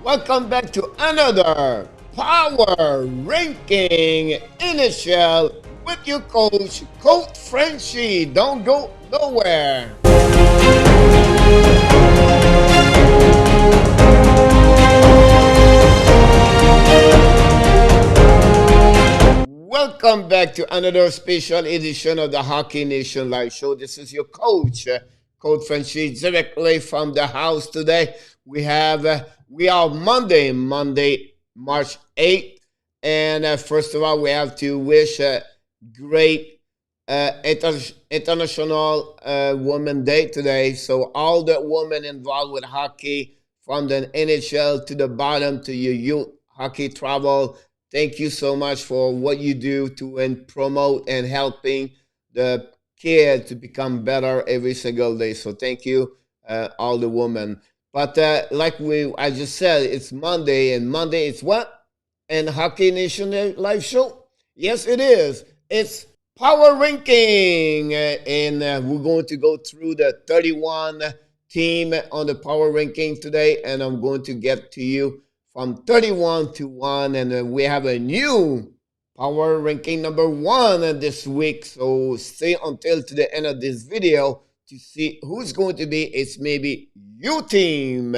Welcome back to another Power Ranking NHL with your Coach Frenchy. Don't go nowhere. Welcome back to another special edition of the Hockey Nation Live Show. This is your Coach Frenchy, directly from the house today. We are Monday, March 8th. And first of all, we have to wish a great International Women Day today. So all the women involved with hockey, from the NHL to the bottom to your youth hockey travel, thank you so much for what you do to promote and helping the kids to become better every single day. So thank you, all the women. But I just said, it's Monday, and Monday it's what? And Hockey Nation Live Show? Yes, it is. It's Power Ranking, and we're going to go through the 31 team on the Power Ranking today, and I'm going to get to you from 31 to 1, and we have a new Power Ranking number 1 this week. So stay until to the end of this video to see who's going to be. It's maybe your team,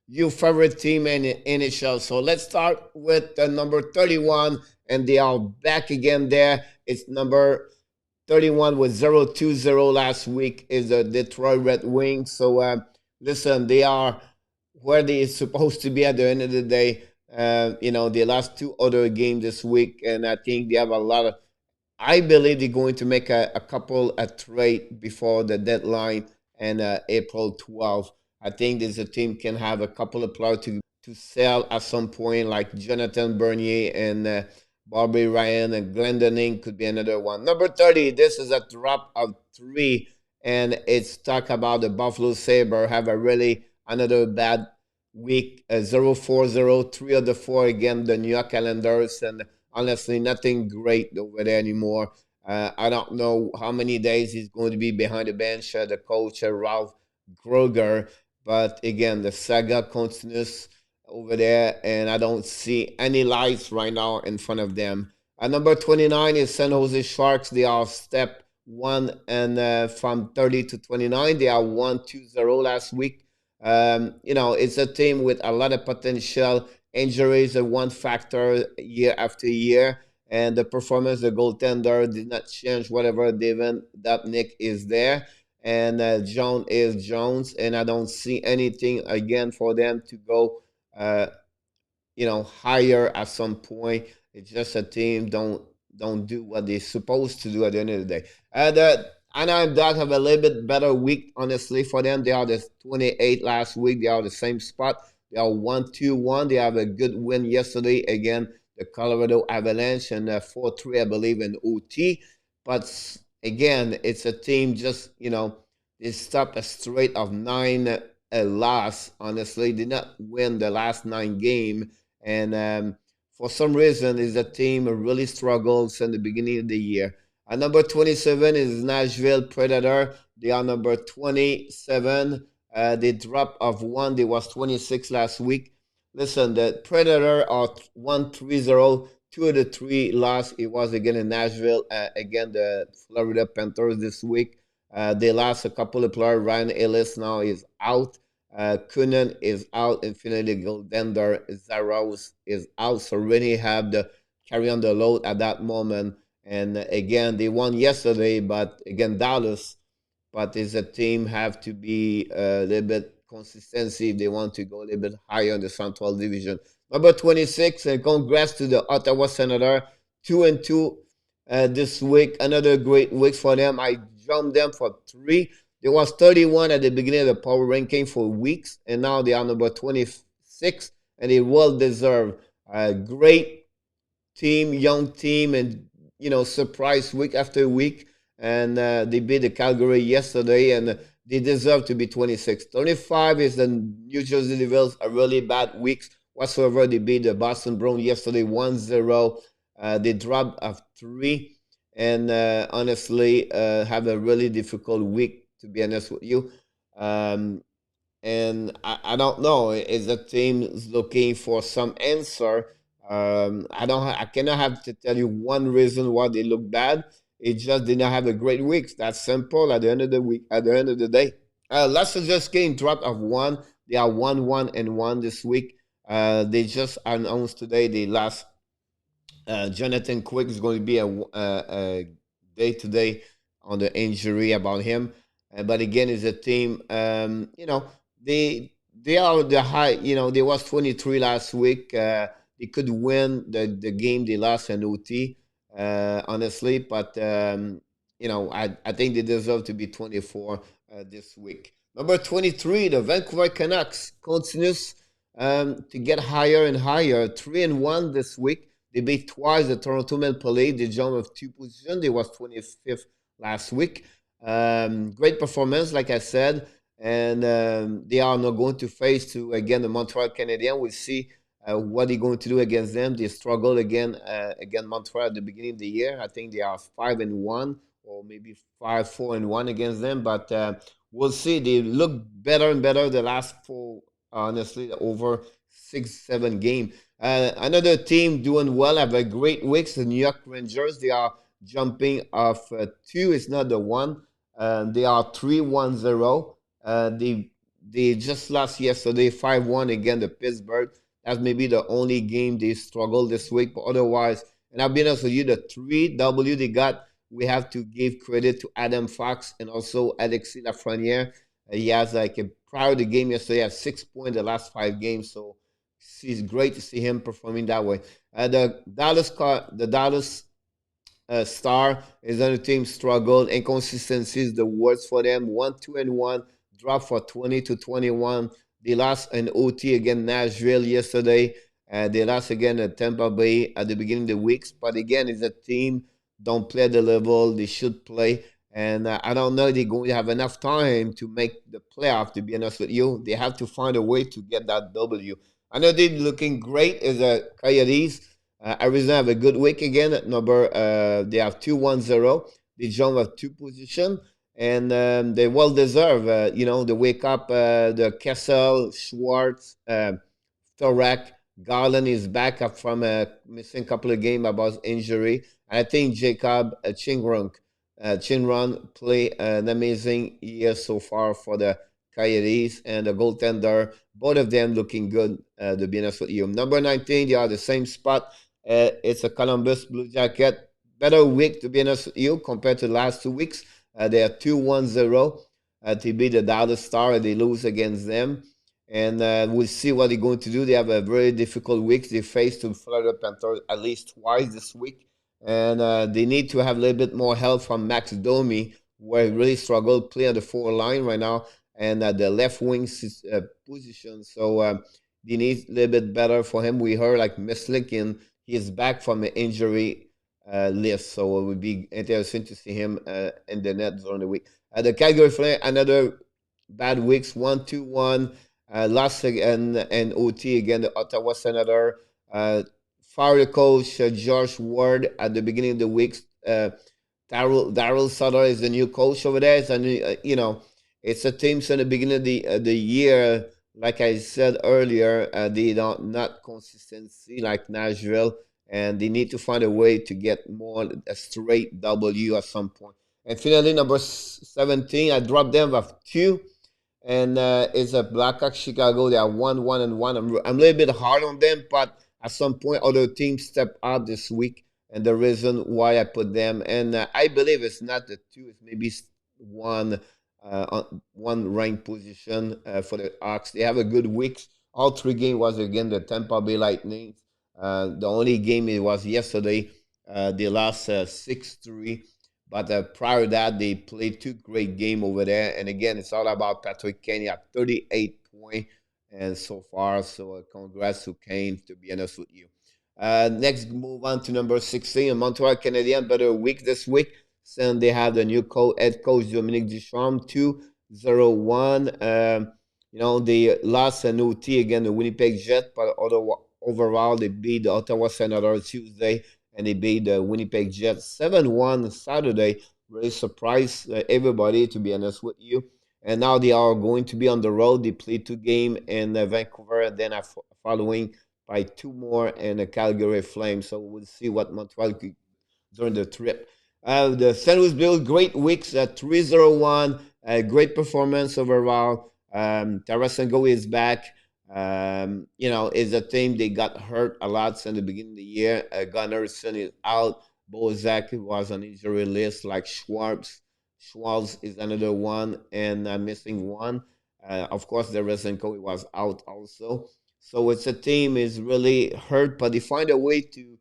your favorite team in the NHL. So let's start with number 31, and they are back again there. It's number 31 with 0-2-0 last week is the Detroit Red Wings. So listen, they are where they're supposed to be at the end of the day. They lost 2 other games this week, and I think they have a lot of. I believe they're going to make a couple of trade before the deadline and April 12th. I think this team can have a couple of players to sell at some point, like Jonathan Bernier and Bobby Ryan, and Glendening could be another one. Number 30, this is a drop of 3, and it's talk about the Buffalo Sabre have a really another bad week, 0-4-0, 3 of the 4 again, the New York Islanders, and honestly, nothing great over there anymore. I don't know how many days he's going to be behind the bench, the coach, Ralph Groger, but again, the saga continues over there, and I don't see any lights right now in front of them. Number 29 is San Jose Sharks. They are step 1, and from 30 to 29, they are 1-2-0 last week. It's a team with a lot of potential. Injuries are one factor year after year, and the performance of the goaltender did not change. Whatever Devin Dapnik is there, and Jones is Jones, and I don't see anything again for them to go, higher at some point. It's just a team don't do what they're supposed to do at the end of the day. The Anaheim Ducks have a little bit better week, honestly, for them. They are the 28 last week. They are the same spot. They are 1-2-1. They have a good win yesterday again, the Colorado Avalanche, and 4-3, I believe, in OT. But again, it's a team just, they stopped a straight of 9 loss. Honestly, did not win the last 9 games. And for some reason, is a team really struggles in the beginning of the year. Number 27 is Nashville Predator. They are number 27. They dropped of 1. They was 26 last week. Listen, the Predator are 1-3-0. 2 of the 3 lost. It was again in Nashville. Again, the Florida Panthers this week. They lost a couple of players. Ryan Ellis now is out. Kunin is out. Infinity Goldender Zaros is out. So really have the carry on the load at that moment. And again, they won yesterday, but again, Dallas. But as a team, have to be a little bit consistency if they want to go a little bit higher in the Central Division. Number 26, and congrats to the Ottawa Senator, 2-2 this week. Another great week for them. I jumped them for 3. They was 31 at the beginning of the Power Ranking for weeks, and now they are number 26, and they well deserve a great team, young team, and surprise week after week, and they beat the Calgary yesterday, and they deserve to be 26. 25 is the New Jersey Devils, a really bad week whatsoever. They beat the Boston Bruins yesterday 1-0. They dropped of 3, and honestly have a really difficult week, to be honest with you. and I don't know. Is the team looking for some answer? I cannot have to tell you one reason why they look bad. It just did not have a great week. That's simple. At the end of the week, at the end of the day, Las Angeles game dropped of one. They are 1-1-1 this week. They just announced today the last Jonathan Quick is going to be a day to day on the injury about him. But again, it's a team. They are the high. They was 23 last week. They could win the game they lost in OT. Honestly, but I think they deserve to be 24 this week. Number 23, the Vancouver Canucks continues to get higher and higher. 3-1 this week. They beat twice the Toronto Maple Leafs. They jumped of two positions. They was 25th last week. Great performance, like I said. And they are not going to face to, again, the Montreal Canadiens. We'll see what they're going to do against them. They struggled again against Montreal at the beginning of the year. I think they are 5-1 or maybe 5-4-1 against them. But we'll see. They look better and better the last four, honestly, over 6-7 games. Another team doing well, have a great week. The New York Rangers, they are jumping off two. It's not the one. They are 3-1-0. They just lost yesterday 5-1 against the Pittsburgh. That's maybe the only game they struggled this week. But otherwise, and I'll be honest with you, the 3W they got, we have to give credit to Adam Fox and also Alexis Lafreniere. He has prior to the game yesterday, he had 6 points the last 5 games. So it's great to see him performing that way. The Dallas Star is another team struggled. Inconsistency is the worst for them. 1-2-1, drop for 20-21. They lost an OT against Nashville yesterday. They lost again at Tampa Bay at the beginning of the weeks. But again, it's a team don't play at the level they should play. And I don't know if they're going to have enough time to make the playoff, to be honest with you. They have to find a way to get that W. I know they're looking great as a Coyotes. Arizona have a good week again at number. They have 2-1-0. They jump up two position, and they well deserve. They wake up. The Kessel, Schwartz, Thorak, Garland is back up from a missing couple of games about injury. I think Jacob Chinrun play an amazing year so far for the Coyotes and the goaltender. Both of them looking good, to be honest with you. Number 19, they are the same spot. It's a Columbus Blue Jacket. Better week, to be honest with you, compared to the last 2 weeks. They are 2-1-0 to beat the Dallas Star. They lose against them. And we'll see what they're going to do. They have a very difficult week. They face to Florida Panthers at least twice this week. And they need to have a little bit more help from Max Domi, where he really struggled playing on the forward line right now and at the left wing position. So they need a little bit better for him. We heard like Mislinkin, he is back from an injury list. So it would be interesting to see him in the net during the week. The Calgary Flames, another bad weeks, 1-2-1. Lost and OT again, the Ottawa Senator. Fire coach Josh Ward at the beginning of the week. Daryl Sutter is the new coach over there. It's a team since the beginning of the year. Like I said earlier, they don't not consistency like Nashville, and they need to find a way to get more a straight W at some point. And finally, number 17, I dropped them with 2. And it's a Blackhawks Chicago. They are 1-1-1. I'm a little bit hard on them, but at some point, other teams step up this week, and the reason why I put them. And I believe it's not the 2; it's maybe one ranked position for the Hawks. They have a good week. All 3 games was against the Tampa Bay Lightning. The only game it was yesterday. They lost 6-3. But prior to that, they played 2 great games over there. And again, it's all about Patrick Kane at 38 points and so far. So congrats to Kane, to be honest with you. Next, move on to number 16. Montreal Canadiens, better week this week. Since they have the new head coach, Dominique Ducharme, 2-0-1. They lost an OT against the Winnipeg Jets, but overall, they beat the Ottawa Senators Tuesday, and they beat the Winnipeg Jets 7-1 Saturday. Really surprised everybody, to be honest with you. and now they are going to be on the road. They play 2 games in Vancouver, and then following by 2 more in the Calgary Flames. So we'll see what Montreal could during the trip. The St. Louis Bills, great weeks at 3-0-1, great performance overall. Tarasenko is back. Is a team they got hurt a lot since the beginning of the year. Gunnarsson is out. Bozak was on injury list, like Schwartz. Schwartz is another one, and missing one. Of course, the Tarasenko was out also. So it's a team is really hurt, but they find a way to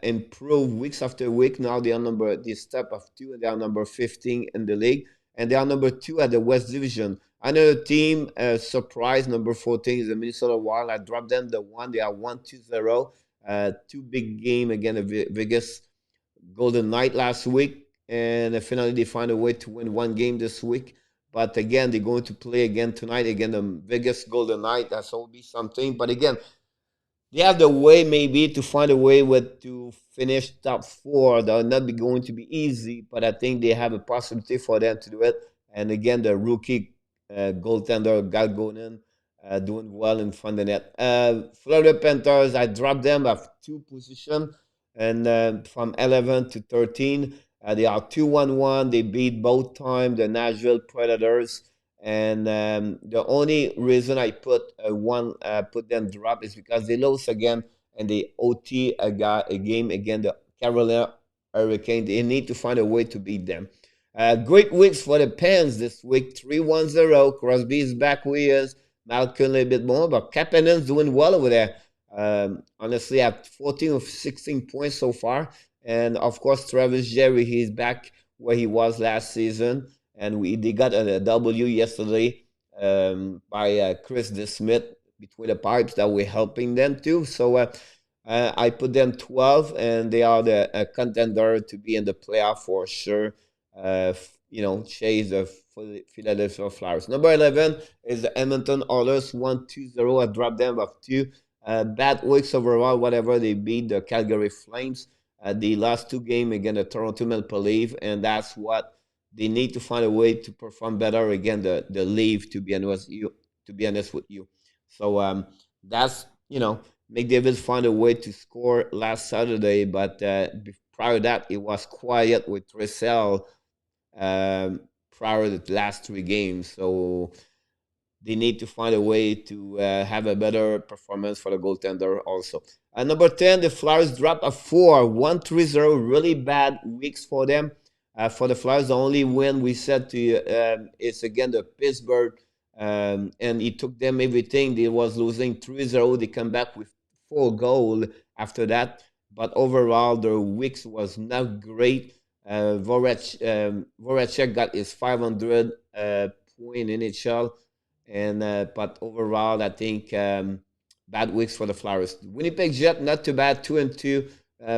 improve weeks after week. Now they step of 2, and they are number 15 in the league, and they are number 2 at the West Division. Another team, surprise, number 14 is the Minnesota Wild. I dropped them the one. They are 1-2-0. 2 big game again, the Vegas Golden Knight last week, and finally they find a way to win 1 game this week. But again, they're going to play again tonight again the Vegas Golden Knight. That's will be something. But again, they have the way maybe to find a way with to finish top 4. They'll not be going to be easy, but I think they have a possibility for them to do it. And again, the rookie goaltender Galgonen doing well in front of the net. Florida Panthers, I dropped them at 2 position, and from 11 to 13. They are 2-1-1. They beat both times the Nashville Predators. And the only reason I put them drop is because they lost again and they OT a game against the Carolina Hurricane. They need to find a way to beat them. Great weeks for the Pens this week. 3-1-0. Crosby is back where he is. Malcolm a little bit more, but Kapanen's doing well over there. Honestly, at 14 of 16 points so far. And of course, Travis Jerry, he's back where he was last season. And they got a W yesterday by Chris DeSmith between the pipes that we're helping them too. So I put them 12, and they are the contender to be in the playoff for sure. Chase the Philadelphia Flyers. Number 11 is the Edmonton Oilers, 1-2-0. I dropped them of 2. Bad weeks overall, whatever. They beat the Calgary Flames. The last 2 games against the Toronto Maple Leaf, and that's what they need to find a way to perform better again. The Leaf, to be honest with you. So that's McDavid found a way to score last Saturday, but prior to that it was quiet with Dressel prior to the last 3 games. So they need to find a way to have a better performance for the goaltender also. Number 10, the Flyers dropped a 4, 1-3-0. Really bad weeks for them. For the Flyers, the only win we said to you is again the Pittsburgh, and it took them everything. They was losing 3-0. They come back with 4 goals after that. But overall, their weeks was not great. Voracek got his 500 point in NHL. And but overall, I think bad weeks for the Flyers. Winnipeg Jet, not too bad, 2-2.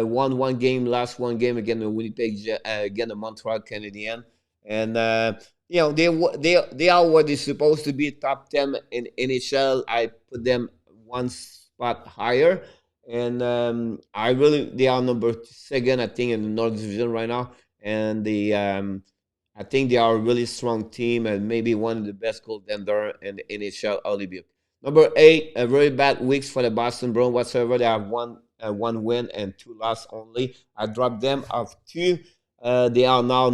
Won 1 game, lost 1 game again. The Winnipeg Jet, again the Montreal Canadiens, and they are what they're supposed to be, top 10 in NHL. I put them 1 spot higher, and they are number 2nd, I think, in the North Division right now, and I think they are a really strong team and maybe one of the best goaltender in the NHL. Number 8, a very bad weeks for the Boston Bruins whatsoever. They have one win and 2 loss only. I dropped them off 2. They are now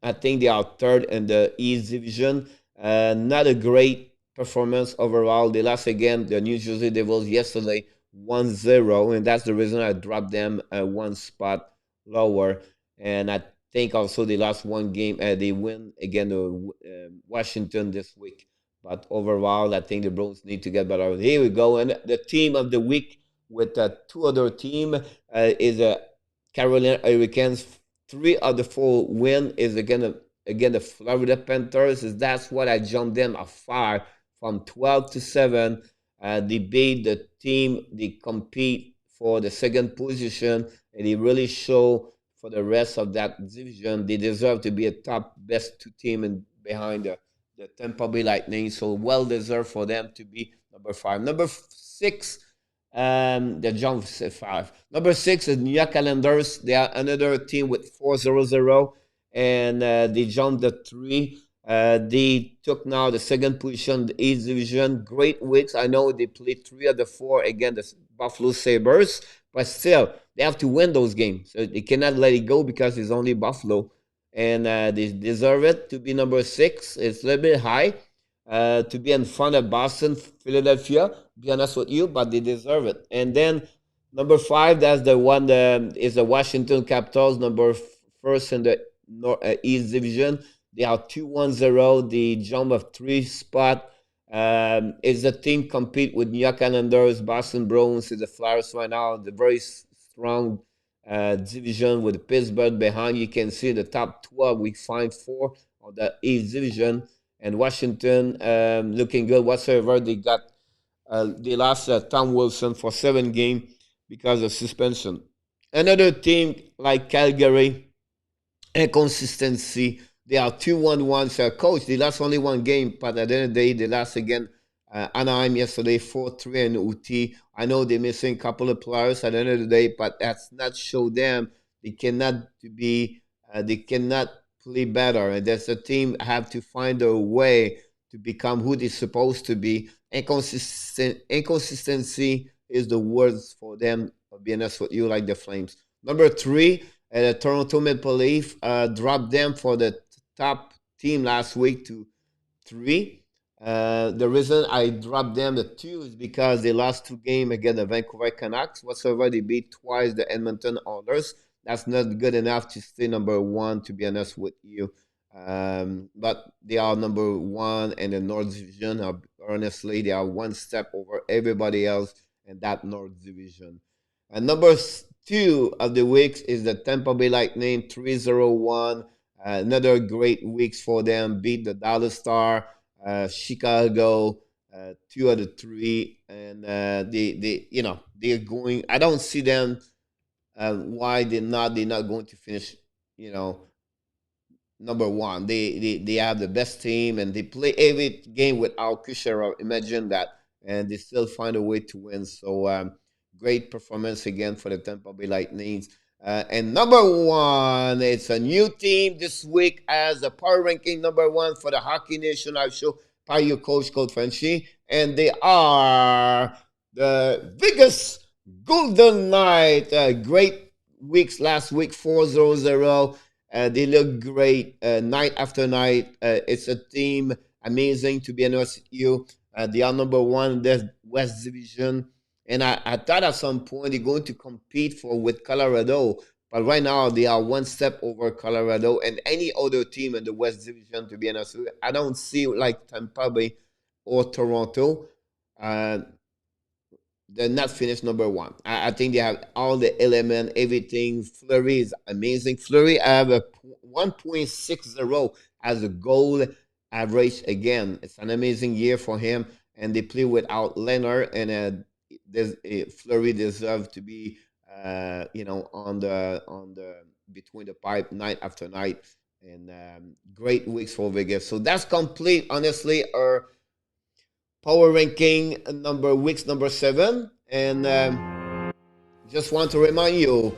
I think they are 3rd in the East Division. Not a great performance overall. They lost again the New Jersey Devils yesterday 1-0, and that's the reason I dropped them 1 spot lower. And I think also they lost 1 game. They win again Washington this week. But overall, I think the Bruins need to get better. Here we go. And the team of the week with 2 other team is Carolina Hurricanes. 3 of the 4 win is again the Florida Panthers. That's what I jumped them a 5 from 12 to 7. They beat the team. They compete for the 2nd position, and they really show for the rest of that division. They deserve to be a top best 2 team behind the Tampa Bay Lightning. So well deserved for them to be number 5. Number 6, the jump 5. Number 6 is New York Islanders. They are another team with 4-0-0, and they jumped the 3. They took now the second position, the East Division. Great weeks. I know they played 3 of the 4 against the Buffalo Sabres, but still, they have to win those games. So they cannot let it go because it's only Buffalo. And they deserve it to be number 6. It's a little bit high to be in front of Boston, Philadelphia, be honest with you, but they deserve it. And then number 5, that's the one that is the Washington Capitals, number first in the East Division. They are 2-1-0. The jump of 3 spot. Is the team compete with New York Islanders, Boston Bruins, is the Flyers right now. The very strong division with Pittsburgh behind. You can see the top 12. We find 4 of the East Division. And Washington looking good whatsoever. They lost Tom Wilson for 7 games because of suspension. Another team like Calgary, inconsistency. They are 2-1-1. So coach, they lost only 1 game, but at the end of the day, they lost again Anaheim yesterday, 4-3 in UT. I know they're missing a couple of players at the end of the day, but that's not show them they cannot play better. And that's the team have to find a way to become who they're supposed to be. Inconsistency is the words for them, to be honest with you, like the Flames. Number 3, the Toronto Maple Leafs dropped them for the top team last week to 3. The reason I dropped them to 2 is because they lost 2 games against the Vancouver Canucks. Whatsoever, they beat twice the Edmonton Oilers. That's not good enough to stay number 1, to be honest with you. But they are number 1 in the North Division. Honestly, they are 1 step over everybody else in that North Division. And number 2 of the weeks is the Tampa Bay Lightning, 3-0-1. Another great weeks for them. Beat the Dallas Star, Chicago, 2 of the 3, and they're going. I don't see them. Why they're not going to finish? Number 1. They have the best team, and they play every game without Kucherov. Imagine that, and they still find a way to win. So great performance again for the Tampa Bay Lightning. And number 1, it's a new team this week as the Power Ranking number 1 for the Hockey Nation Live Show by your coach, Frenchy. And they are the biggest Golden Knight. Great weeks last week, 4-0-0. They look great night after night. It's a team amazing, to be honest with you. They are number 1 in the West Division. And I thought at some point they're going to compete with Colorado. But right now they are 1 step over Colorado and any other team in the West Division, to be honest with you. I don't see like Tampa Bay or Toronto. They're not finished number 1. I think they have all the element, everything. Fleury is amazing. Fleury have a 1.60 as a goal average again. It's an amazing year for him. And they play without Leonard, and Fleury deserves to be, on the between the pipe night after night, and great weeks for Vegas. So that's complete. Honestly, our power ranking weeks number 7, and just want to remind you,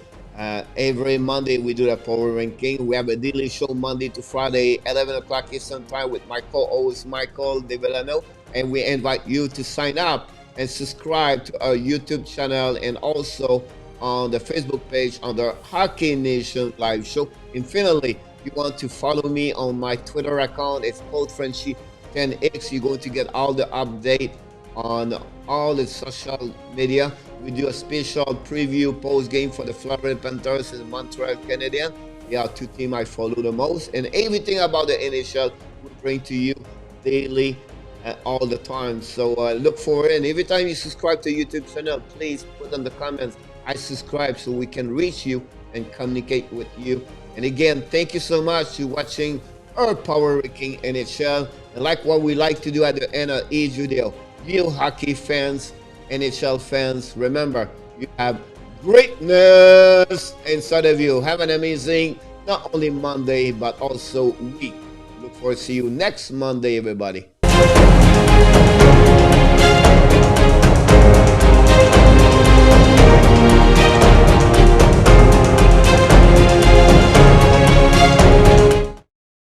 every Monday we do the power ranking. We have a daily show Monday to Friday, 11 o'clock Eastern time with my co-host Michael De Villano, and we invite you to sign up and subscribe to our YouTube channel and also on the Facebook page under Hockey Nation Live Show. And finally, you want to follow me on my Twitter account. It's called Frenchy 10X. You're going to get all the update on all the social media. We do a special preview post game for the Florida Panthers and the Montreal Canadiens. They are 2 teams I follow the most, and everything about the NHL we bring to you daily, all the time. So look for it, and every time you subscribe to YouTube channel, please put in the comments, I subscribe, so we can reach you and communicate with you. And again, thank you so much for watching our Power Ranking NHL. And like what we like to do at the end of each video, you hockey fans, NHL fans, remember, you have greatness inside of you. Have an amazing, not only Monday, but also week. Look forward to see you next Monday, everybody.